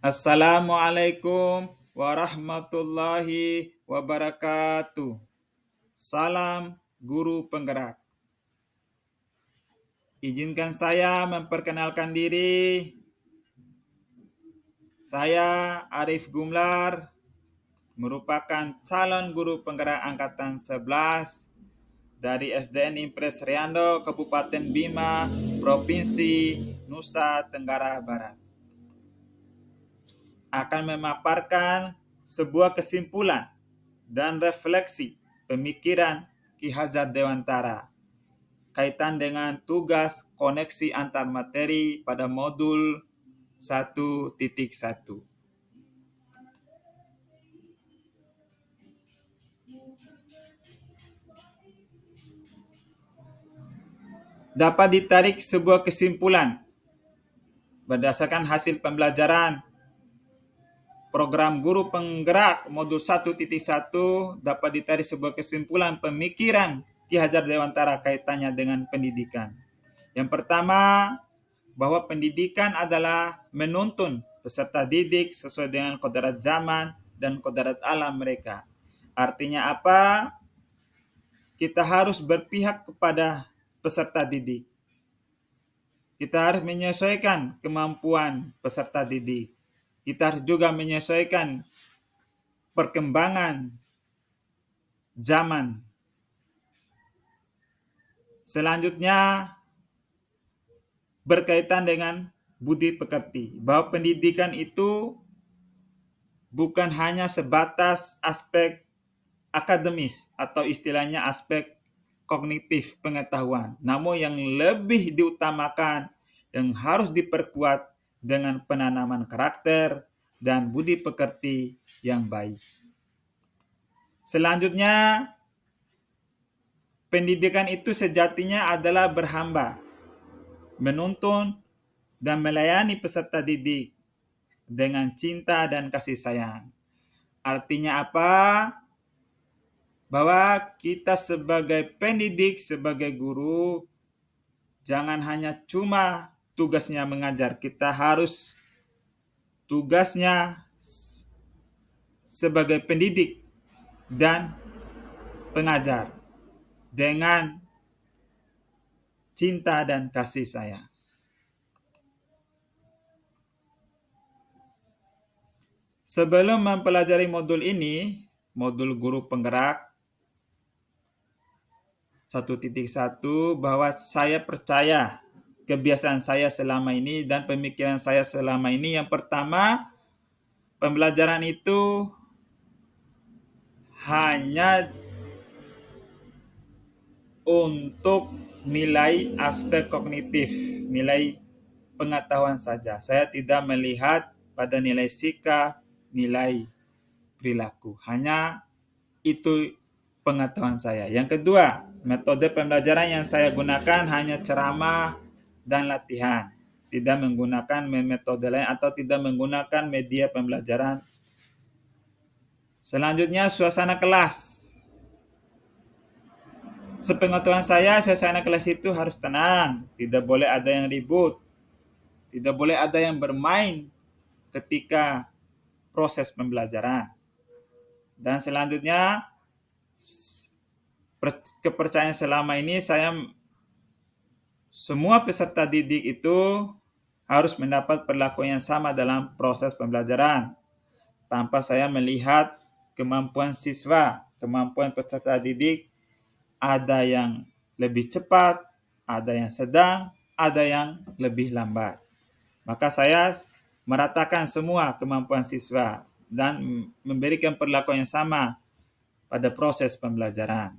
Assalamualaikum warahmatullahi wabarakatuh. Salam guru penggerak. Izinkan saya memperkenalkan diri. Saya Arif Gumlar, merupakan calon guru penggerak angkatan 11 dari SDN Impres Riando, Kabupaten Bima, Provinsi Nusa Tenggara Barat. Akan memaparkan sebuah kesimpulan dan refleksi pemikiran Ki Hajar Dewantara kaitan dengan tugas koneksi antar materi pada modul 1.1. Dapat ditarik sebuah kesimpulan berdasarkan hasil pembelajaran program guru penggerak modul 1.1 dapat ditarik sebuah kesimpulan pemikiran Ki Hajar Dewantara kaitannya dengan pendidikan. Yang pertama, bahwa pendidikan adalah menuntun peserta didik sesuai dengan kodrat zaman dan kodrat alam mereka. Artinya apa? Kita harus berpihak kepada peserta didik. Kita harus menyesuaikan kemampuan peserta didik. Kita harus juga menyesuaikan perkembangan zaman. Selanjutnya, berkaitan dengan budi pekerti, bahwa pendidikan itu bukan hanya sebatas aspek akademis atau istilahnya aspek kognitif pengetahuan, namun yang lebih diutamakan yang harus diperkuat dengan penanaman karakter dan budi pekerti yang baik. Selanjutnya, pendidikan itu sejatinya adalah berhamba, menuntun dan melayani peserta didik dengan cinta dan kasih sayang. Artinya apa? Bahwa kita sebagai pendidik, sebagai guru, jangan hanya cuma tugasnya mengajar. Kita harus tugasnya sebagai pendidik dan pengajar dengan cinta dan kasih sayang. Sebelum mempelajari modul ini, modul guru penggerak 1.1, bahwa saya percaya kebiasaan saya selama ini dan pemikiran saya selama ini. Yang pertama, pembelajaran itu hanya untuk nilai aspek kognitif, nilai pengetahuan saja. Saya tidak melihat pada nilai sikap, nilai perilaku. Hanya itu pengetahuan saya. Yang kedua, metode pembelajaran yang saya gunakan hanya ceramah dan latihan. Tidak menggunakan metode lain atau tidak menggunakan media pembelajaran. Selanjutnya, suasana kelas. Sepengetahuan saya, suasana kelas itu harus tenang. Tidak boleh ada yang ribut. Tidak boleh ada yang bermain ketika proses pembelajaran. Dan selanjutnya, kepercayaan selama ini semua peserta didik itu harus mendapat perlakuan yang sama dalam proses pembelajaran. Tanpa saya melihat kemampuan siswa, kemampuan peserta didik, ada yang lebih cepat, ada yang sedang, ada yang lebih lambat. Maka saya meratakan semua kemampuan siswa dan memberikan perlakuan yang sama pada proses pembelajaran.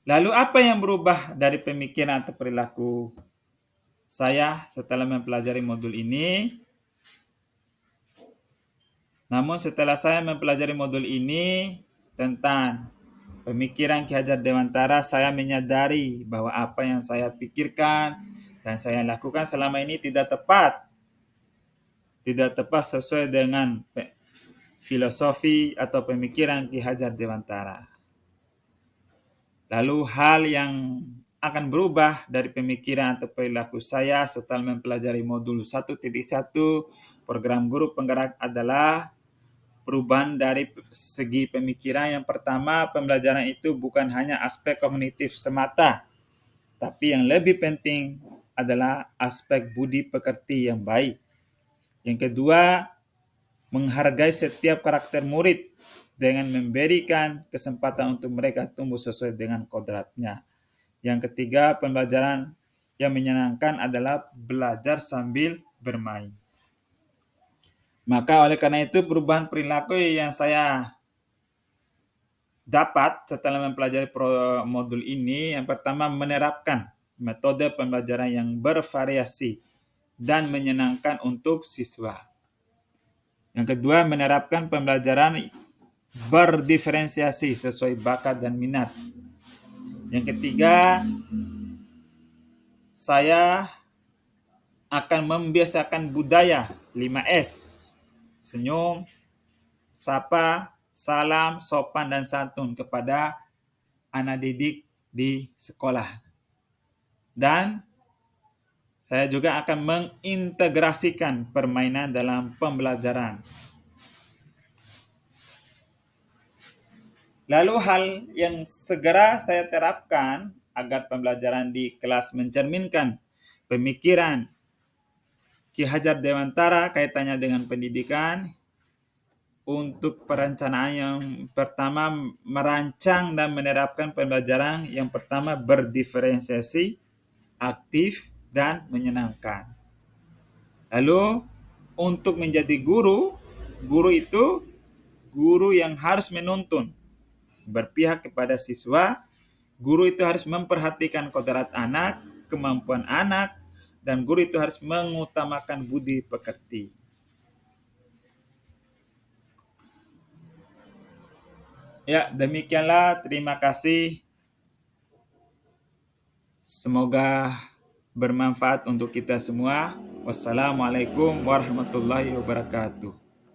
Lalu apa yang berubah dari pemikiran atau perilaku saya setelah mempelajari modul ini? Namun setelah saya mempelajari modul ini tentang pemikiran Ki Hajar Dewantara, saya menyadari bahwa apa yang saya pikirkan dan saya lakukan selama ini tidak tepat. Tidak tepat sesuai dengan filosofi atau pemikiran Ki Hajar Dewantara. Lalu hal yang akan berubah dari pemikiran atau perilaku saya setelah mempelajari modul 1.1 program guru penggerak adalah perubahan dari segi pemikiran. Yang pertama, pembelajaran itu bukan hanya aspek kognitif semata, tapi yang lebih penting adalah aspek budi pekerti yang baik. Yang kedua, menghargai setiap karakter murid dengan memberikan kesempatan untuk mereka tumbuh sesuai dengan kodratnya. Yang ketiga, pembelajaran yang menyenangkan adalah belajar sambil bermain. Maka oleh karena itu perubahan perilaku yang saya dapat setelah mempelajari modul ini, yang pertama menerapkan metode pembelajaran yang bervariasi dan menyenangkan untuk siswa. Yang kedua, menerapkan pembelajaran berdiferensiasi sesuai bakat dan minat. Yang ketiga, saya akan membiasakan budaya 5S. Senyum, sapa, salam, sopan, dan santun kepada anak didik di sekolah. Dan saya juga akan mengintegrasikan permainan dalam pembelajaran. Lalu hal yang segera saya terapkan agar pembelajaran di kelas mencerminkan pemikiran Ki Hajar Dewantara kaitannya dengan pendidikan. Untuk perencanaan yang pertama, merancang dan menerapkan pembelajaran yang pertama berdiferensiasi, aktif, dan menyenangkan. Lalu untuk menjadi guru itu guru yang harus menuntun, berpihak kepada siswa. Guru itu harus memperhatikan kodrat anak, kemampuan anak, dan guru itu harus mengutamakan budi pekerti. Ya, demikianlah. Terima kasih. Semoga bermanfaat untuk kita semua. Wassalamualaikum warahmatullahi wabarakatuh.